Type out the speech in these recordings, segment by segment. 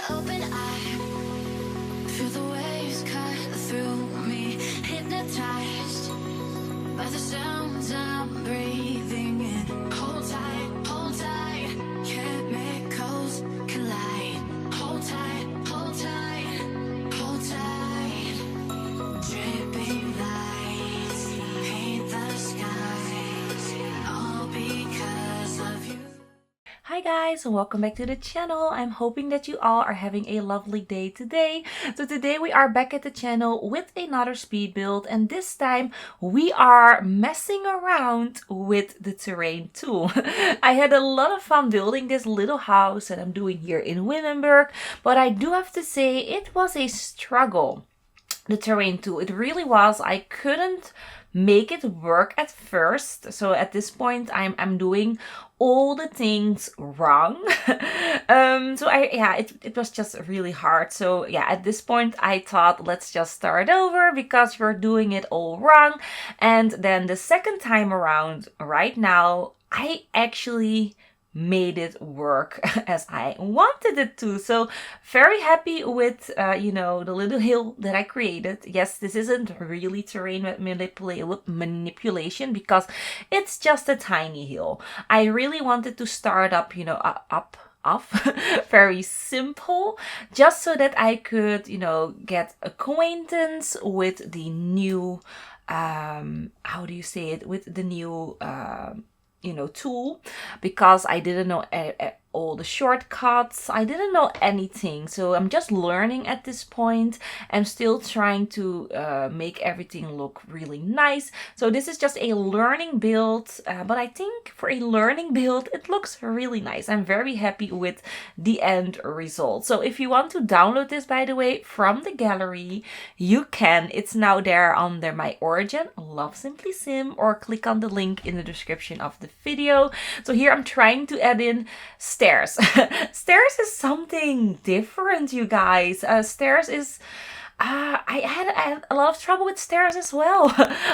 open eye, feel the waves cut through me, hypnotized by the sounds I'm breathing in. Hold tight, chemicals collide. Hold tight, hold tight, hold tight. Dripping lights paint the skies, all because of you. Hi guys, and welcome back to the channel. I'm hoping that you all are having a lovely day today. So today we are back at the channel with another speed build, and this time we are messing around with the terrain tool. I had a lot of fun building this little house that I'm doing here in Windenburg, but I do have to say it was a struggle. The terrain tool, it really was. I couldn't make it work at first, so at this point I'm doing all the things wrong. It was just really hard. So yeah, at this point I thought, let's just start over because we're doing it all wrong. And then the second time around, right now, I actually made it work as I wanted it to. So very happy with the little hill that I created. Yes, this isn't really terrain manipulation because it's just a tiny hill. I really wanted to start up, off very simple, just so that I could, get acquaintance with the new with the new tool, because I didn't know all the shortcuts. I didn't know anything, so I'm just learning at this point. I'm still trying to make everything look really nice. So this is just a learning build, but I think for a learning build it looks really nice. I'm very happy with the end result. So if you want to download this, by the way, from the gallery, you can. It's now there under my origin, LoveSimplySim, or click on the link in the description of the video. So here I'm trying to add in stairs. Stairs is something different, you guys. Stairs is I had a lot of trouble with stairs as well.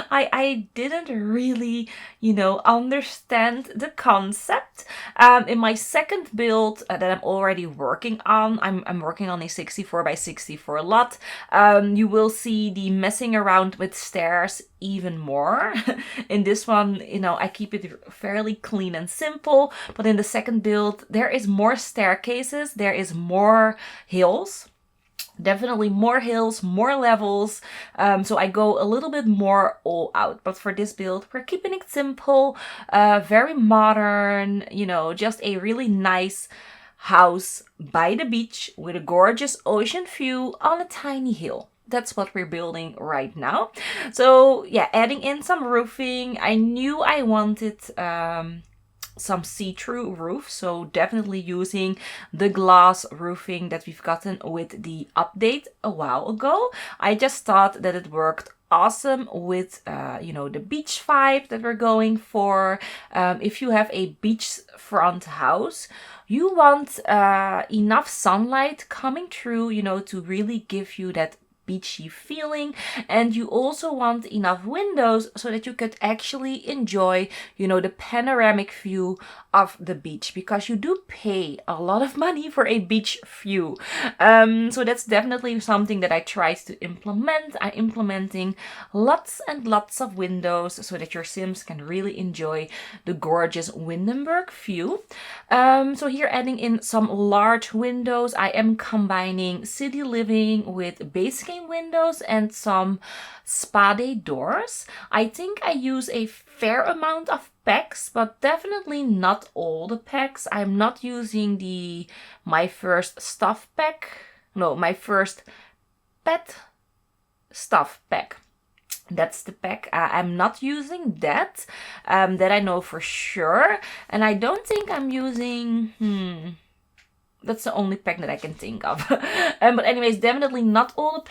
I didn't really, understand the concept. In my second build that I'm already working on, I'm working on a 64 by 64 lot. You will see the messing around with stairs even more. In this one, I keep it fairly clean and simple, but in the second build, there is more staircases, there is more hills. Definitely more hills, more levels. So I go a little bit more all out. But for this build, we're keeping it simple, very modern, just a really nice house by the beach with a gorgeous ocean view on a tiny hill. That's what we're building right now. So yeah, adding in some roofing. I knew I wanted some see-through roof, so definitely using the glass roofing that we've gotten with the update a while ago. I just thought that it worked awesome with the beach vibe that we're going for. If you have a beachfront house, you want enough sunlight coming through, to really give you that beachy feeling, and you also want enough windows so that you could actually enjoy the panoramic view of the beach, because you do pay a lot of money for a beach view. So that's definitely something that I tried to implement. I'm implementing lots and lots of windows so that your Sims can really enjoy the gorgeous Windenburg view. So here, adding in some large windows. I am combining city living with base game windows and some spa day doors. I think I use a fair amount of packs, but definitely not all the packs. I'm not using my first stuff pack. No, my first pet stuff pack. That's the pack. I'm not using that. That I know for sure. And I don't think I'm using... That's the only pack that I can think of. But anyways, definitely not all the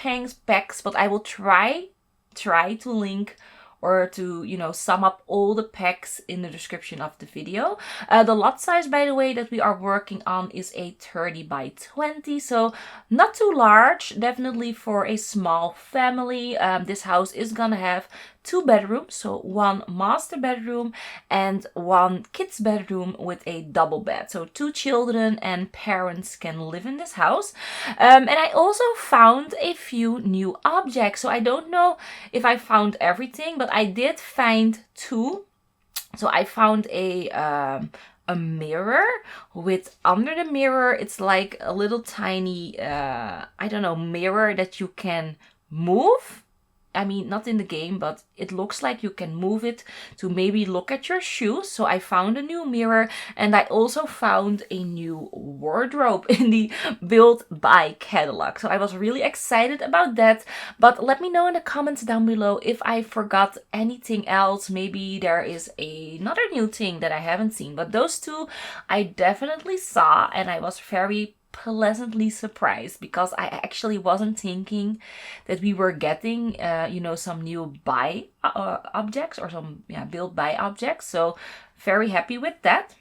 packs, but I will try to link or to, sum up all the packs in the description of the video. The lot size, by the way, that we are working on is a 30 by 20. So not too large, definitely for a small family. This house is gonna have 2 bedrooms, so 1 master bedroom and 1 kids bedroom with a double bed. So 2 children and parents can live in this house. And I also found a few new objects. So I don't know if I found everything, but I did find 2. So I found a mirror with, under the mirror, it's like a little tiny, I don't know, mirror that you can move. I mean, not in the game, but it looks like you can move it to maybe look at your shoes. So I found a new mirror, and I also found a new wardrobe in the Built by catalog. So I was really excited about that. But let me know in the comments down below if I forgot anything else. Maybe there is another new thing that I haven't seen. But those 2 I definitely saw, and I was very pleasantly surprised because I actually wasn't thinking that we were getting some new buy objects or some built by objects. So very happy with that.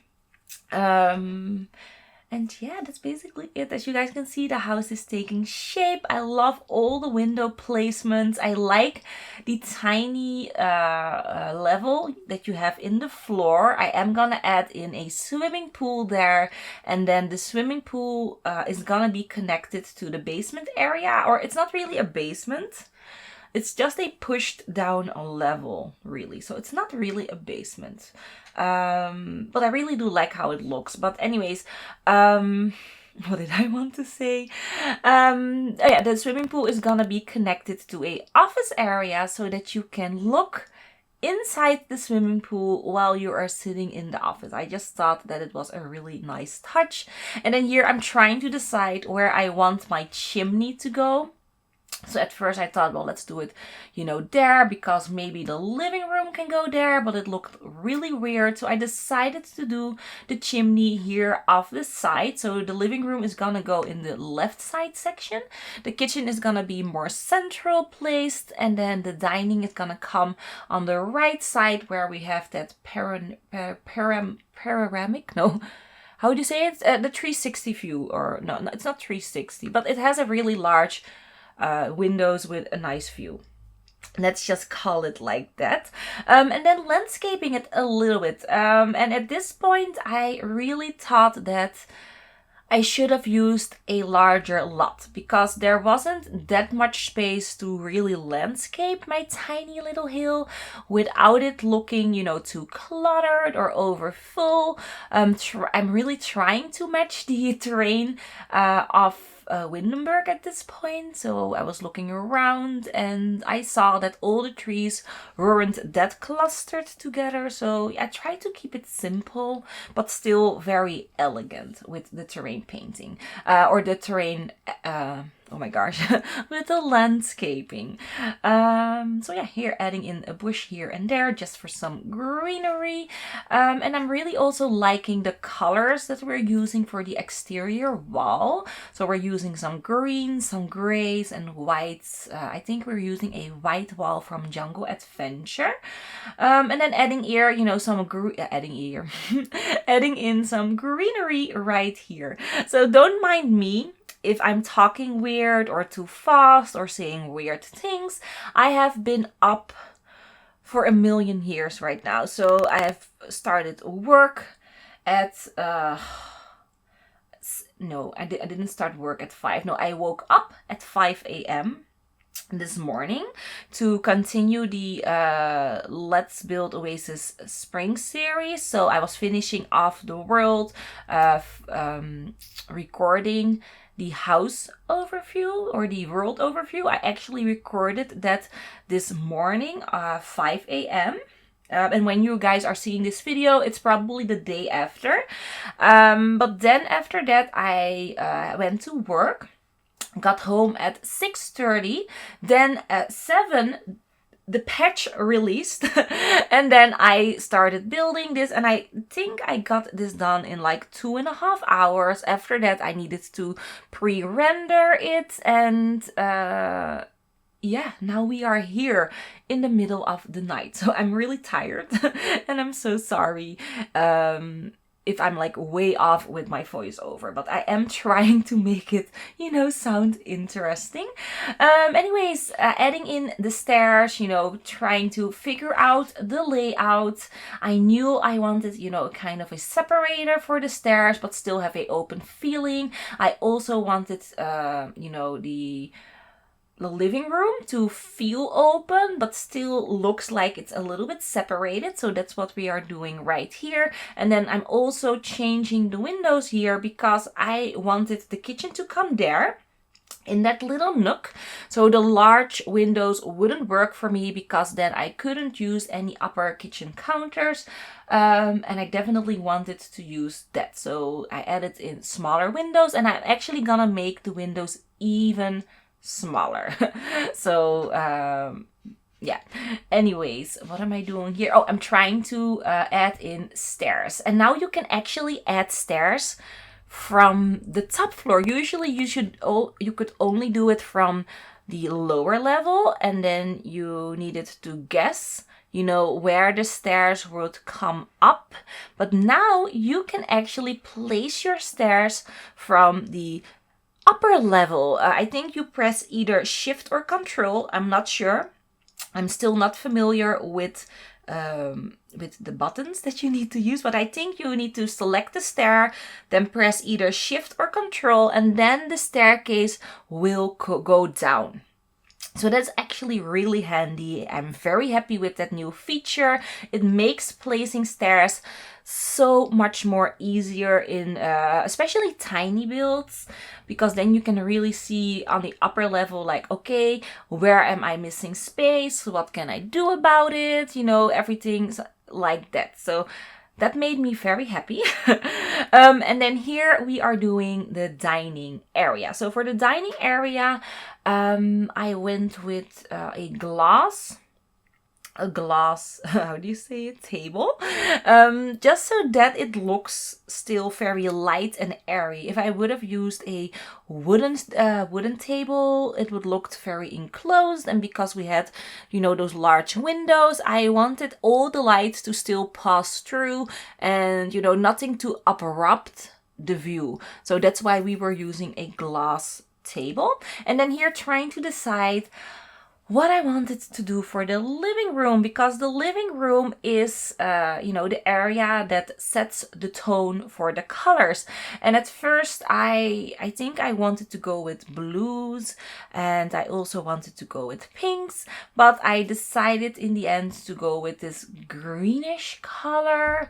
And yeah, that's basically it. As you guys can see, the house is taking shape. I love all the window placements. I like the tiny level that you have in the floor. I am gonna add in a swimming pool there. And then the swimming pool is gonna be connected to the basement area. Or it's not really a basement. It's just a pushed down level, really. So it's not really a basement. But I really do like how it looks. But anyways, what did I want to say? Yeah, the swimming pool is gonna be connected to a office area so that you can look inside the swimming pool while you are sitting in the office. I just thought that it was a really nice touch. And then here I'm trying to decide where I want my chimney to go. So at first I thought, well, let's do it, there, because maybe the living room can go there, but it looked really weird. So I decided to do the chimney here off the side. So the living room is gonna go in the left side section. The kitchen is gonna be more central placed. And then the dining is gonna come on the right side where we have that panoramic, no. How do you say it? The 360 view, or no, it's not 360, but it has a really large windows with a nice view. Let's just call it like that. And then landscaping it a little bit. And at this point, I really thought that I should have used a larger lot because there wasn't that much space to really landscape my tiny little hill without it looking, too cluttered or over full. I'm really trying to match the terrain of Windenburg at this point. So I was looking around and I saw that all the trees weren't that clustered together. So I tried to keep it simple, but still very elegant with the terrain painting or the terrain, oh my gosh, with the landscaping. So yeah, here adding in a bush here and there just for some greenery. And I'm really also liking the colors that we're using for the exterior wall. So we're using some greens, some grays and whites. I think we're using a white wall from Jungle Adventure. And then adding here, adding in some greenery right here. So don't mind me if I'm talking weird or too fast or saying weird things. I have been up for a million years right now. So I have started work at, no, I didn't start work at 5. No, I woke up at 5 a.m. this morning to continue the Let's Build Oasis Spring series. So I was finishing off the world, recording the house overview or the world overview. I actually recorded that this morning, 5 a.m. And when you guys are seeing this video, it's probably the day after. But then after that, I went to work. Got home at 6:30. Then at 7, the patch released. And then I started building this. And I think I got this done in like 2.5 hours. After that, I needed to pre-render it. And yeah, now we are here in the middle of the night. So I'm really tired. And I'm so sorry. if I'm like way off with my voiceover, but I am trying to make it, you know, sound interesting. Anyways, adding in the stairs, you know, trying to figure out the layout. I knew I wanted, you know, kind of a separator for the stairs, but still have a open feeling. I also wanted, you know, the living room to feel open, but still looks like it's a little bit separated. So that's what we are doing right here. And then I'm also changing the windows here because I wanted the kitchen to come there in that little nook. So the large windows wouldn't work for me because then I couldn't use any upper kitchen counters. And I definitely wanted to use that. So I added in smaller windows, and I'm actually gonna make the windows even smaller. So yeah, anyways, what am I doing here? Oh, I'm trying to add in stairs, and now you can actually add stairs from the top floor. Usually you could only do it from the lower level, and then you needed to guess, you know, where the stairs would come up. But now you can actually place your stairs from the upper level. I think you press either shift or control. I'm not sure. I'm still not familiar with the buttons that you need to use, but I think you need to select the stair, then press either shift or control, and then the staircase will go down. So that's actually really handy. I'm very happy with that new feature. It makes placing stairs so much more easier in especially tiny builds, because then you can really see on the upper level, like, okay, where am I missing space? What can I do about it? You know, everything like that. So that made me very happy. And then here we are doing the dining area. So for the dining area, I went with a glass, how do you say it, table, just so that it looks still very light and airy. If I would have used a wooden table, it would look very enclosed, and because we had, you know, those large windows, I wanted all the light to still pass through and, you know, nothing to abrupt the view. So that's why we were using a glass table. And then here trying to decide what I wanted to do for the living room, because the living room is, you know, the area that sets the tone for the colors. And at first, I think I wanted to go with blues, and I also wanted to go with pinks, but I decided in the end to go with this greenish color.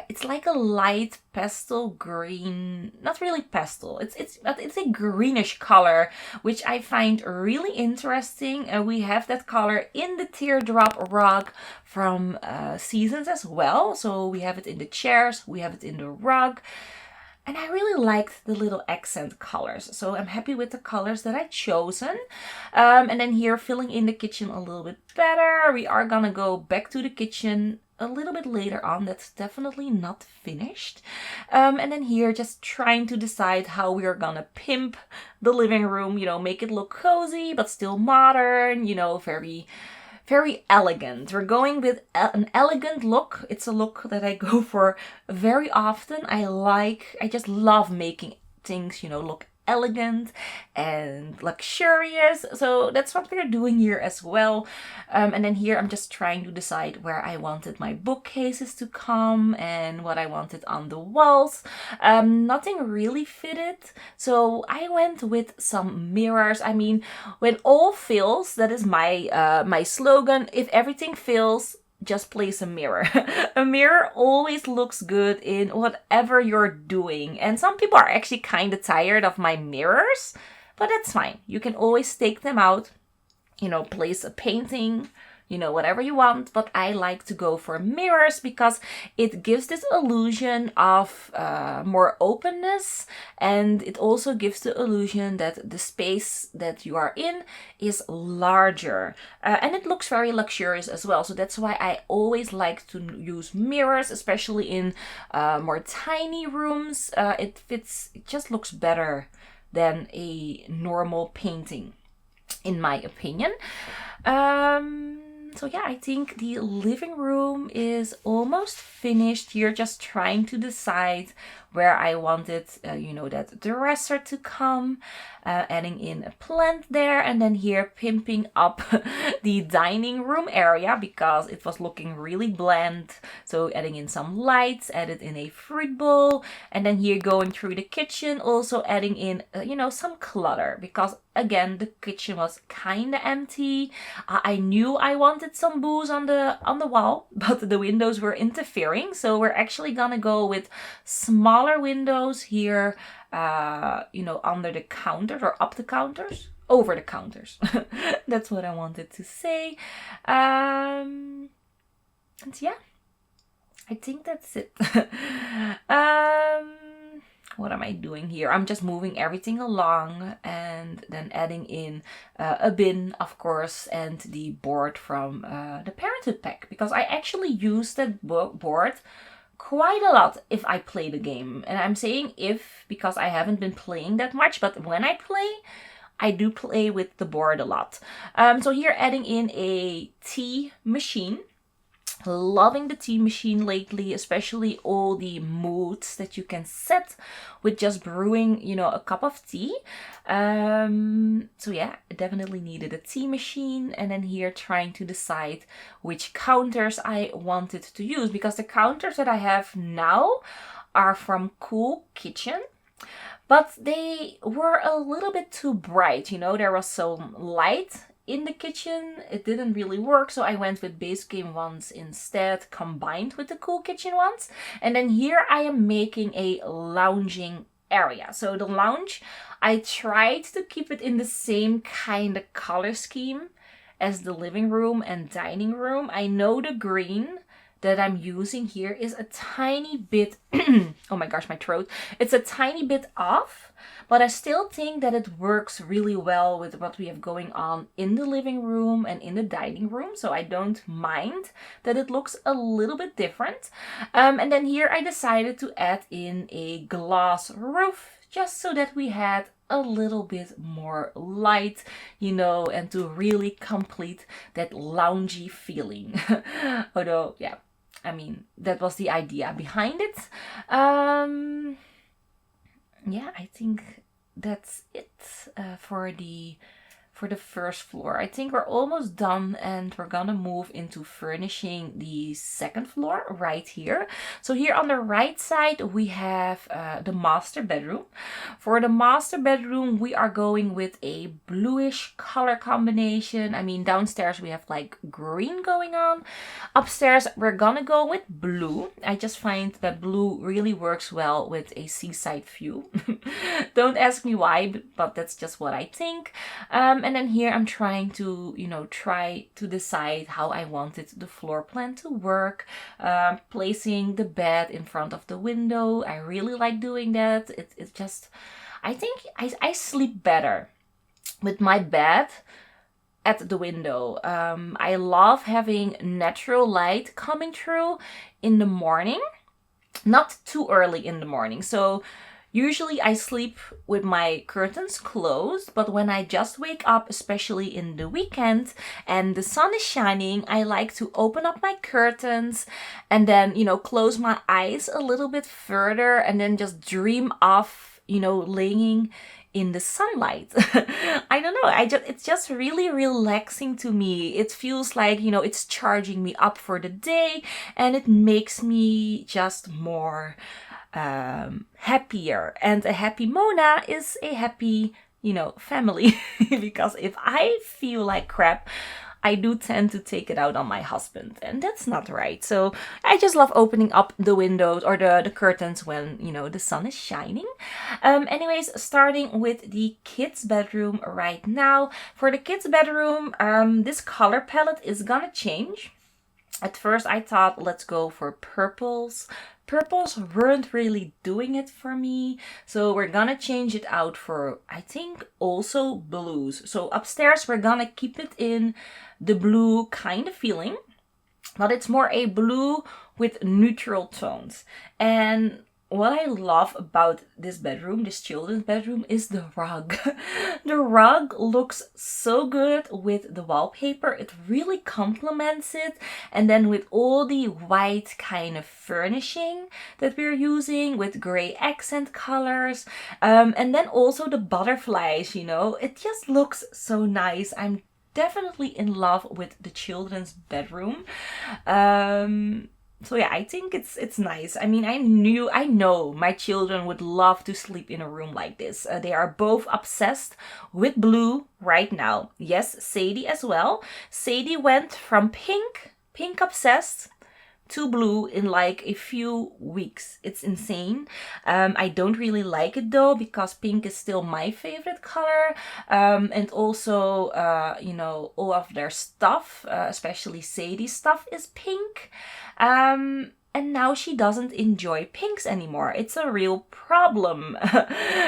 It's like a light pastel green, not really pastel. It's a greenish color, which I find really interesting. And we have that color in the teardrop rug from Seasons as well. So we have it in the chairs, we have it in the rug. And I really liked the little accent colors. So I'm happy with the colors that I chosen. And then here filling in the kitchen a little bit better. We are gonna go back to the kitchen a little bit later on. That's definitely not finished. And then here just trying to decide how we are gonna pimp the living room, you know, make it look cozy but still modern, you know, very elegant. We're going with an elegant look. It's a look that I go for very often. I just love making things, you know, look elegant and luxurious. So that's what we're doing here as well. And then here I'm just trying to decide where I wanted my bookcases to come and what I wanted on the walls. Nothing really fitted, so I went with some mirrors. I mean, when all fails, that is my my slogan. If everything fails, just place a mirror. A mirror always looks good in whatever you're doing. And some people are actually kind of tired of my mirrors, but that's fine. You can always take them out, you know, place a painting, you know, whatever you want. But I like to go for mirrors because it gives this illusion of more openness, and it also gives the illusion that the space that you are in is larger, and it looks very luxurious as well. So that's why I always like to use mirrors, especially in more tiny rooms. It just looks better than a normal painting, in my opinion. So yeah, I think the living room is almost finished here. Just trying to decide where I wanted, that dresser to come. Adding in a plant there, and then here pimping up the dining room area because it was looking really bland. So adding in some lights, added in a fruit bowl, and then here going through the kitchen, also adding in, some clutter because again, the kitchen was kind of empty. I knew I wanted some booze on the wall, but the windows were interfering. So we're actually gonna go with smaller windows here, under the counters or up the counters, over the counters. That's what I wanted to say. And yeah, I think that's it. What am I doing here? I'm just moving everything along and then adding in a bin, of course, and the board from the Parenthood pack, because I actually use that board quite a lot if I play the game. And I'm saying if because I haven't been playing that much, but when I play, I do play with the board a lot. So here adding in a tea machine. Loving the tea machine lately, especially all the moods that you can set with just brewing, a cup of tea. So yeah, I definitely needed a tea machine. And then here trying to decide which counters I wanted to use, because the counters that I have now are from Cool Kitchen. But they were a little bit too bright, there was some light in the kitchen. It didn't really work, so I went with base game ones instead, combined with the Cool Kitchen ones. And then here I am making a lounging area. So the lounge, I tried to keep it in the same kind of color scheme as the living room and dining room. I know the green that I'm using here is a tiny bit, oh my gosh, my throat. It's a tiny bit off, but I still think that it works really well with what we have going on in the living room and in the dining room. So I don't mind that it looks a little bit different. And then here I decided to add in a glass roof, just so that we had a little bit more light, and to really complete that loungy feeling. Although, yeah, I mean, that was the idea behind it. Yeah, I think that's it for the first floor. I think we're almost done and we're gonna move into furnishing the second floor right here. So here on the right side we have the master bedroom. For the master bedroom we are going with a bluish color combination. I mean, downstairs we have like green going on. Upstairs we're gonna go with blue. I just find that blue really works well with a seaside view. Don't ask me why, but that's just what I think. And then here I'm trying to, decide how I wanted the floor plan to work. Placing the bed in front of the window. I really like doing that. It's just, I think I sleep better with my bed at the window. I love having natural light coming through in the morning, not too early in the morning. So usually I sleep with my curtains closed, but when I just wake up, especially in the weekend and the sun is shining, I like to open up my curtains and then, close my eyes a little bit further and then just dream of, laying in the sunlight. I don't know. It's just really relaxing to me. It feels like, it's charging me up for the day, and it makes me just more happier. And a happy Mona is a happy, family. Because if I feel like crap, I do tend to take it out on my husband, and that's not right. So I just love opening up the windows or the curtains when, the sun is shining. Anyways, starting with the kids' bedroom right now. For the kids' bedroom, this color palette is gonna change. At first I thought, let's go for purples. Purples weren't really doing it for me, so we're gonna change it out for, I think, also blues. So upstairs we're gonna keep it in the blue kind of feeling, but it's more a blue with neutral tones. And what I love about this bedroom, this children's bedroom, is the rug. The rug looks so good with the wallpaper. It really complements it. And then with all the white kind of furnishing that we're using with gray accent colors. And then also the butterflies, you know, it just looks so nice. I'm definitely in love with the children's bedroom. So yeah, I think it's nice. I mean, I know my children would love to sleep in a room like this. They are both obsessed with blue right now. Yes, Sadie as well. Sadie went from pink obsessed, to blue in like a few weeks. It's insane. I don't really like it though, because pink is still my favorite color. And also, you know, all of their stuff, especially Sadie's stuff, is pink. And now she doesn't enjoy pinks anymore. It's a real problem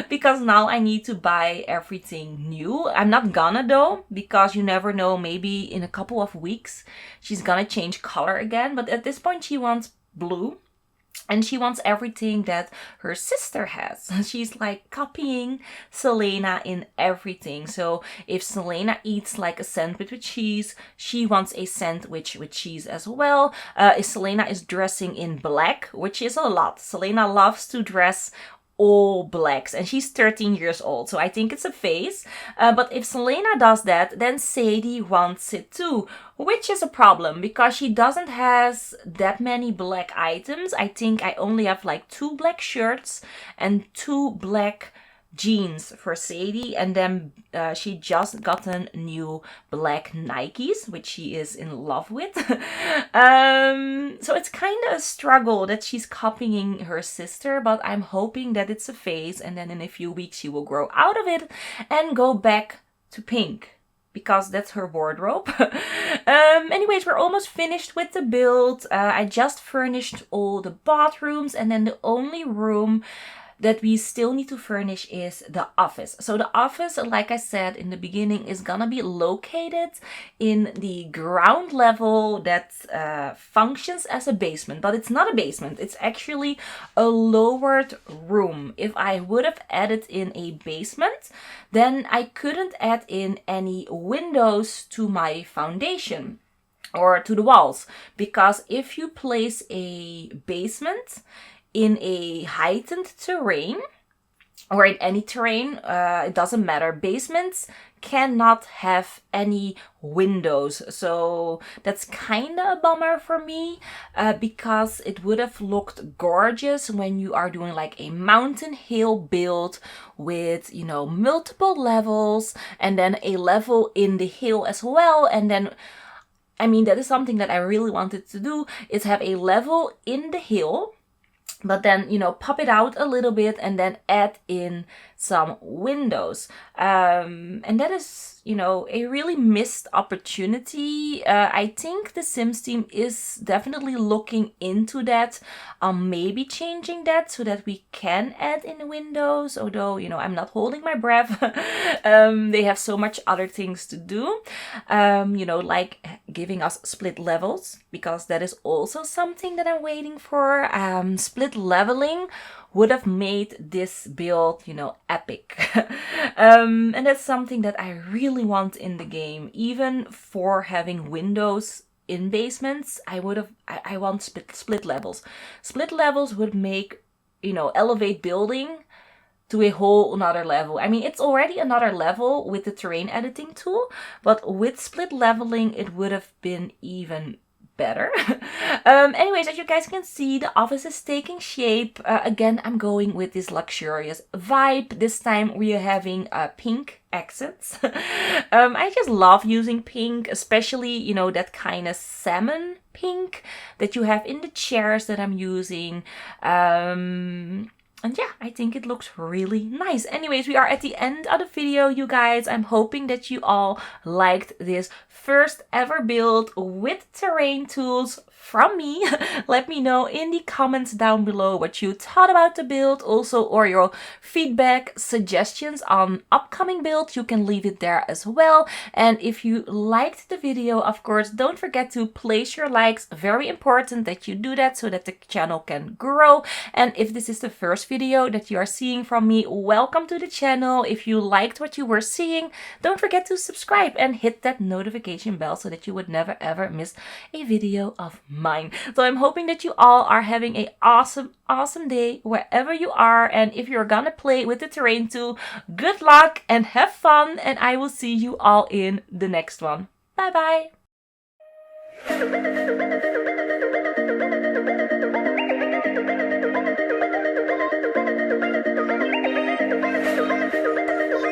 because now I need to buy everything new. I'm not gonna though, because you never know, maybe in a couple of weeks she's gonna change color again. But at this point she wants blue. And she wants everything that her sister has. She's like copying Selena in everything. So if Selena eats like a sandwich with cheese, she wants a sandwich with cheese as well. If Selena is dressing in black, which is a lot. Selena loves to dress all blacks, and she's 13 years old, so I think it's a phase. But if Selena does that, then Sadie wants it too, which is a problem because she doesn't has that many black items. I think I only have like 2 black shirts and 2 black jeans for Sadie, and then she just gotten new black Nikes, which she is in love with. So it's kind of a struggle that she's copying her sister, but I'm hoping that it's a phase, and then in a few weeks she will grow out of it and go back to pink, because that's her wardrobe. Anyways, we're almost finished with the build. I just furnished all the bathrooms, and then the only room that we still need to furnish is the office. So the office, like I said in the beginning, is gonna be located in the ground level that functions as a basement. But it's not a basement, it's actually a lowered room. If I would have added in a basement, then I couldn't add in any windows to my foundation or to the walls. Because if you place a basement in a heightened terrain, or in any terrain, it doesn't matter. Basements cannot have any windows. So that's kind of a bummer for me, because it would have looked gorgeous when you are doing like a mountain hill build with, you know, multiple levels, and then a level in the hill as well. And then, I mean, that is something that I really wanted to do, is have a level in the hill, but then, you know, pop it out a little bit and then add in some windows. And that is, you know, a really missed opportunity. I think the Sims team is definitely looking into that, maybe changing that so that we can add in windows, although, you know, I'm not holding my breath. They have so much other things to do, you know, like giving us split levels, because that is also something that I'm waiting for. Split leveling would have made this build, you know, epic. And that's something that I really want in the game. Even for having windows in basements, I want split levels. Split levels would make, you know, elevate building to a whole another level. I mean, it's already another level with the terrain editing tool, but with split leveling, it would have been even better. Anyways, as you guys can see, the office is taking shape. Again, I'm going with this luxurious vibe. This time we are having pink accents. I just love using pink, especially, you know, that kind of salmon pink that you have in the chairs that I'm using. And yeah, I think it looks really nice. Anyways, we are at the end of the video, you guys. I'm hoping that you all liked this first ever build with terrain tools from me. Let me know in the comments down below what you thought about the build also, or your feedback, suggestions on upcoming builds. You can leave it there as well. And if you liked the video, of course, don't forget to place your likes. Very important that you do that so that the channel can grow. And if this is the first video that you are seeing from me, welcome to the channel. If you liked what you were seeing, don't forget to subscribe and hit that notification bell so that you would never ever miss a video of mine. So I'm hoping that you all are having a awesome day wherever you are. And if you're gonna play with the terrain tool, good luck and have fun. And I will see you all in the next one. Bye bye.